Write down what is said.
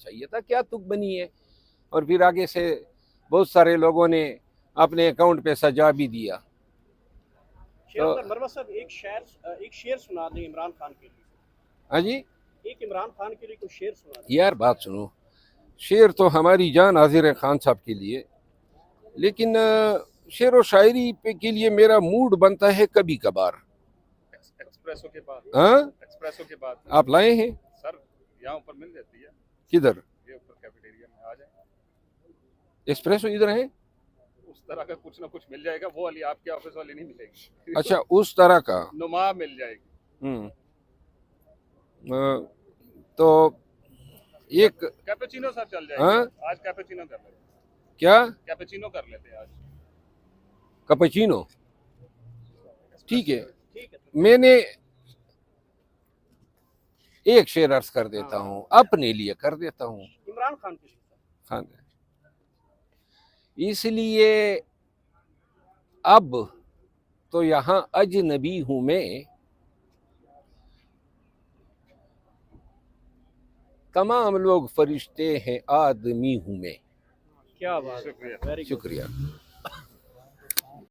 चाहिए था, क्या तुक बनी है। और फिर आगे से बहुत सारे लोगों ने अपने अकाउंट पे सजा भी दिया। शेर अख्तर मरवा साहब एक शेर सुना दें इमरान खान के लिए। हाँ जी, एक इमरान खान के लिए कोई शेर सुना दें। यार बात सुनो, शेर तो हमारी जान हाजिर खान साहब के लिए, लेकिन शेर व शायरी पे के लिए मेरा मूड बनता है कभी कभार। एक्सप्रेसो के बाद, हाँ, एक्सप्रेसो के बाद आप लाए हैं सर, यहाँ ऊपर मिल जाती है। किधर? ये ऊपर कैफेटेरिया में आ जाए, एस्प्रेसो इधर है? उस तरह का कुछ ना कुछ मिल जाएगा, वो वाली आपके ऑफिस वाली नहीं मिलेगी। अच्छा, उस तरह का नुमा मिल जाएगी। तो एक कैपेचिनो सर चल जाएगी। हाँ? आज कैपेचिनो कर लेते हैं। क्या? कैपेचिनो कर लेते हैं आज। कैपेचिनो ठीक है। ठीक है मैंने एक शेर अर्ज कर देता हूँ, अपने लिए कर देता हूँ। इमरान खान के लिए। हाँ, इसलिए अब तो यहाँ अजनबी हूं मैं, तमाम लोग फरिश्ते हैं, आदमी हूं मैं। क्या बात है, शुक्रिया। Very good. शुक्रिया।